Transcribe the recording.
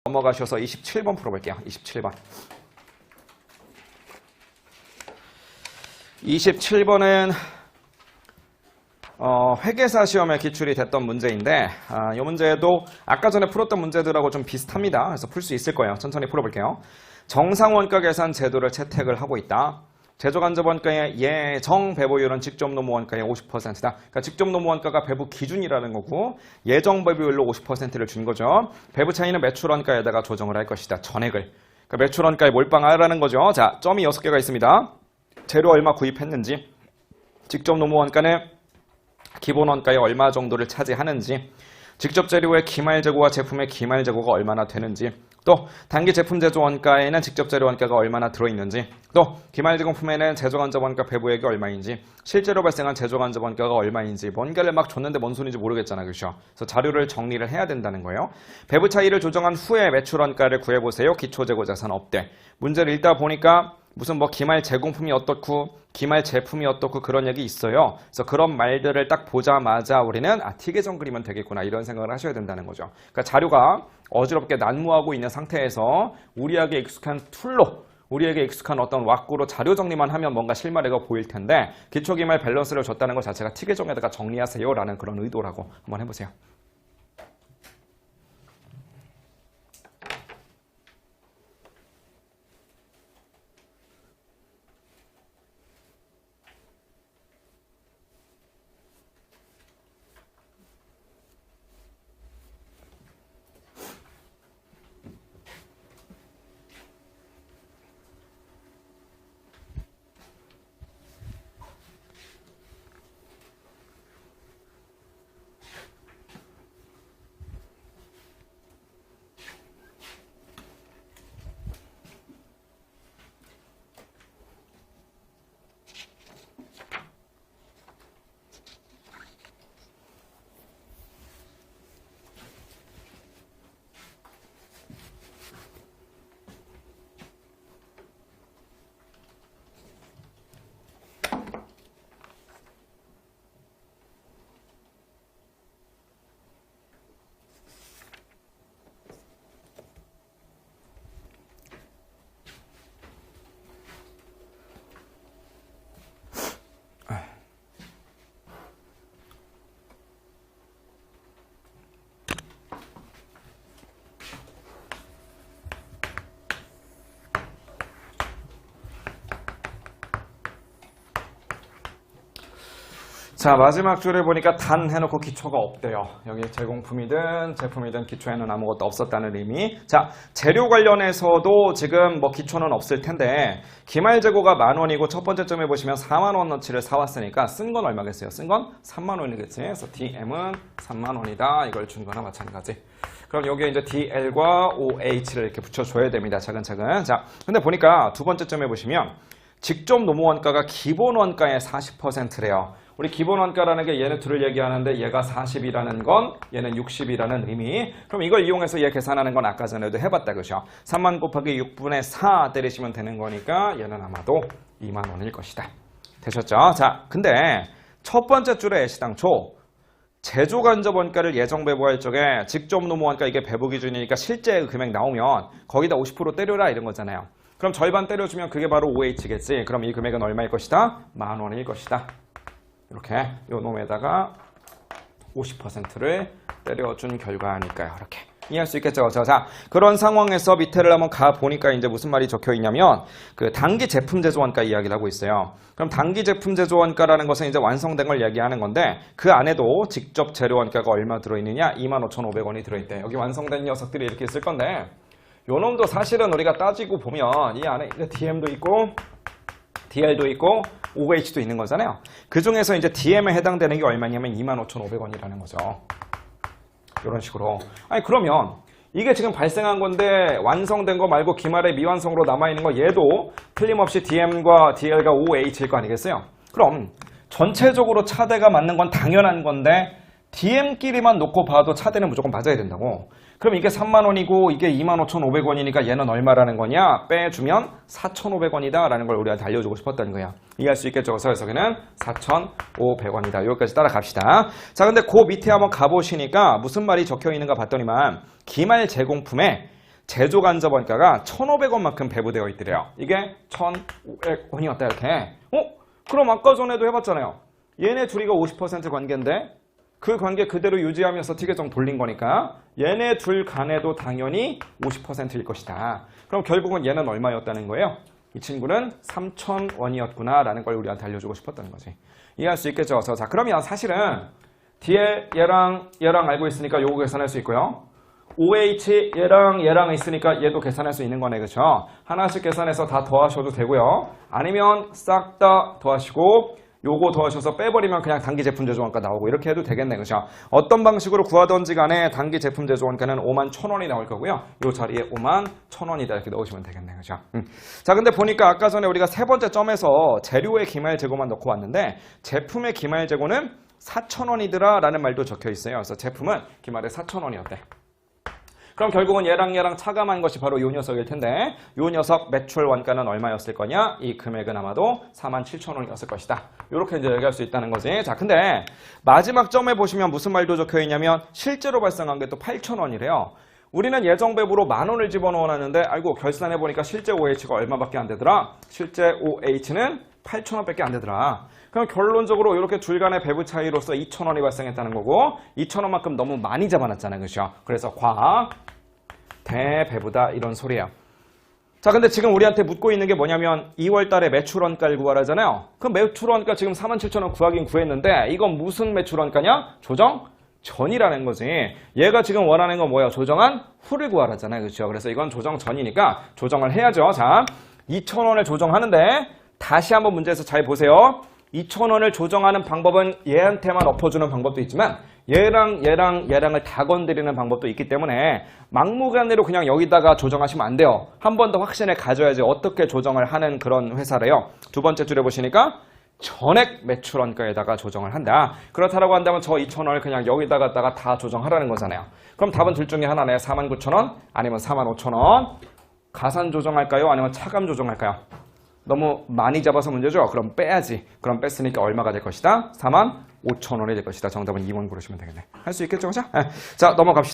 넘어가셔서 27번 풀어볼게요. 27번. 27번은 회계사 시험에 기출이 됐던 문제인데 이 문제도 아까 전에 풀었던 문제들하고 좀 비슷합니다. 그래서 풀 수 있을 거예요. 천천히 풀어볼게요. 정상원가 계산 제도를 채택을 하고 있다. 제조간접원가의 예정 배부율은 직접 노무원가의 50%다. 그러니까 직접 노무원가가 배부 기준이라는 거고 예정 배부율로 50%를 준 거죠. 배부 차이는 매출원가에다가 조정을 할 것이다. 전액을. 그러니까 매출원가에 몰빵하라는 거죠. 자, 점이 6개가 있습니다. 재료 얼마 구입했는지, 직접 노무원가는 기본원가의 얼마 정도를 차지하는지, 직접 재료의 기말재고와 제품의 기말재고가 얼마나 되는지, 또 단기 제품 제조 원가에는 직접 재료 원가가 얼마나 들어있는지, 또 기말제공품에는 제조간접 원가 배부액이 얼마인지, 실제로 발생한 제조간접 원가가 얼마인지, 뭔가를 막 줬는데 뭔 소리인지 모르겠잖아, 그렇죠? 그래서 자료를 정리를 해야 된다는 거예요. 배부 차이를 조정한 후에 매출 원가를 구해보세요. 기초재고 자산 업대. 문제를 읽다 보니까 무슨 뭐 기말 제공품이 어떻고 기말 제품이 어떻고 그런 얘기 있어요. 그래서 그런 말들을 딱 보자마자 우리는 티계정 그리면 되겠구나 이런 생각을 하셔야 된다는 거죠. 그러니까 자료가 어지럽게 난무하고 있는 상태에서 우리에게 익숙한 툴로 우리에게 익숙한 어떤 왁구로 자료 정리만 하면 뭔가 실마리가 보일 텐데 기초기말 밸런스를 줬다는 것 자체가 티계정에다가 정리하세요 라는 그런 의도라고 한번 해보세요. 자, 마지막 줄에 보니까 단 해놓고 기초가 없대요. 여기 제공품이든 제품이든 기초에는 아무것도 없었다는 의미. 자, 재료 관련해서도 지금 뭐 기초는 없을 텐데 기말 재고가 10,000원이고 첫 번째 점에 보시면 40,000원어치를 사왔으니까 쓴 건 얼마겠어요? 쓴 건 30,000원이겠지. 그래서 DM은 30,000원이다. 이걸 준 거나 마찬가지. 그럼 여기에 이제 DL과 OH를 이렇게 붙여줘야 됩니다. 차근차근. 자, 근데 보니까 두 번째 점에 보시면 직접 노무원가가 기본원가의 40%래요. 우리 기본원가라는 게 얘네 둘을 얘기하는데 얘가 40이라는 건 얘는 60이라는 의미. 그럼 이걸 이용해서 얘 계산하는 건 아까 전에도 해봤다, 그죠? 3만 곱하기 6분의 4 때리시면 되는 거니까 얘는 아마도 2만 원일 것이다. 되셨죠? 자, 근데 첫 번째 줄에 애시당초 제조간접원가를 예정 배부할 적에 직접 노무원가 이게 배부 기준이니까 실제 금액 나오면 거기다 50% 때려라 이런 거잖아요. 그럼 절반 때려주면 그게 바로 OH겠지. 그럼 이 금액은 얼마일 것이다? 10,000원일 것이다. 이렇게 요 놈에다가 50%를 때려준 결과니까요. 이렇게 이해할 수 있겠죠. 자, 그런 상황에서 밑에를 한번 가보니까 이제 무슨 말이 적혀 있냐면 그 단기 제품 제조원가 이야기를 하고 있어요. 그럼 단기 제품 제조원가라는 것은 이제 완성된 걸 얘기하는 건데 그 안에도 직접 재료원가가 얼마 들어있느냐? 25,500원이 들어있대. 여기 완성된 녀석들이 이렇게 있을 건데 요 놈도 사실은 우리가 따지고 보면 이 안에 이제 DM도 있고 DL도 있고 OH도 있는 거잖아요. 그 중에서 이제 DM에 해당되는 게 얼마냐면 25,500원이라는 거죠. 이런 식으로. 아니 그러면 이게 지금 발생한 건데 완성된 거 말고 기말에 미완성으로 남아있는 거 얘도 틀림없이 DM과 DL과 OH일 거 아니겠어요? 그럼 전체적으로 차대가 맞는 건 당연한 건데 DM끼리만 놓고 봐도 차대는 무조건 맞아야 된다고. 그럼 이게 30,000원이고 이게 25,500원이니까 얘는 얼마라는 거냐? 빼주면 4,500원이다 라는 걸 우리한테 알려주고 싶었다는 거야. 이해할 수 있겠죠? 그래서 여기는 4,500원이다. 여기까지 따라갑시다. 자, 근데 그 밑에 한번 가보시니까 무슨 말이 적혀 있는가 봤더니만 기말 제공품에 제조 간접 원가가 1,500원만큼 배부되어 있더래요. 이게 1,500원이었다 이렇게. 그럼 아까 전에도 해봤잖아요. 얘네 둘이가 50% 관계인데 그 관계 그대로 유지하면서 티계정 돌린 거니까 얘네 둘 간에도 당연히 50%일 것이다. 그럼 결국은 얘는 얼마였다는 거예요? 이 친구는 3,000원이었구나 라는 걸 우리한테 알려주고 싶었다는 거지. 이해할 수 있겠죠? 자, 그러면 사실은 뒤에 얘랑 알고 있으니까 요거 계산할 수 있고요. OH 얘랑 있으니까 얘도 계산할 수 있는 거네. 그렇죠? 하나씩 계산해서 다 더하셔도 되고요. 아니면 싹 다 더하시고 요거 더하셔서 빼버리면 그냥 단기 제품 제조원가 나오고 이렇게 해도 되겠네. 그렇죠? 어떤 방식으로 구하던지 간에 단기 제품 제조원가는 51,000원이 나올 거고요. 요 자리에 51,000원이다 이렇게 넣으시면 되겠네. 그렇죠? 자, 근데 보니까 아까 전에 우리가 세 번째 점에서 재료의 기말 재고만 넣고 왔는데 제품의 기말 재고는 4,000원이더라 라는 말도 적혀 있어요. 그래서 제품은 기말에 4,000원이었대. 그럼 결국은 얘랑 차감한 것이 바로 요 녀석일 텐데 요 녀석 매출 원가는 얼마였을 거냐? 이 금액은 아마도 47,000원이었을 것이다. 이렇게 이제 얘기할 수 있다는 거지. 자, 근데 마지막 점에 보시면 무슨 말도 적혀 있냐면 실제로 발생한 게 또 8,000원이래요. 우리는 예정 배부로 10,000원을 집어넣어놨는데 알고 결산해보니까 실제 OH가 얼마밖에 안 되더라? 실제 OH는 8,000원밖에 안 되더라. 그럼 결론적으로 이렇게 둘 간의 배부 차이로서 2,000원이 발생했다는 거고 2,000원만큼 너무 많이 잡아놨잖아요. 그렇죠? 그래서 과 대배부다 이런 소리예요. 자, 근데 지금 우리한테 묻고 있는 게 뭐냐면 2월 달에 매출 원가를 구하라잖아요. 그럼 매출 원가 지금 47,000원 구하긴 구했는데 이건 무슨 매출 원가냐? 조정 전이라는 거지. 얘가 지금 원하는 건 뭐야? 조정한 후를 구하라잖아요. 그렇죠? 그래서 이건 조정 전이니까 조정을 해야죠. 자, 2,000원을 조정하는데 다시 한번 문제에서 잘 보세요. 2,000원을 조정하는 방법은 얘한테만 엎어주는 방법도 있지만 얘랑을 다 건드리는 방법도 있기 때문에 막무가내로 그냥 여기다가 조정하시면 안 돼요. 한 번 더 확신을 가져야지 어떻게 조정을 하는 그런 회사래요. 두 번째 줄에 보시니까 전액 매출 원가에다가 조정을 한다. 그렇다라고 한다면 저 2,000원을 그냥 여기다가 다 조정하라는 거잖아요. 그럼 답은 둘 중에 하나네. 49,000원 아니면 45,000원. 가산 조정할까요? 아니면 차감 조정할까요? 너무 많이 잡아서 문제죠? 그럼 빼야지. 그럼 뺐으니까 얼마가 될 것이다? 45,000원이 될 것이다. 정답은 2번 고르시면 되겠네. 할 수 있겠죠? 그죠? 자, 넘어갑시다.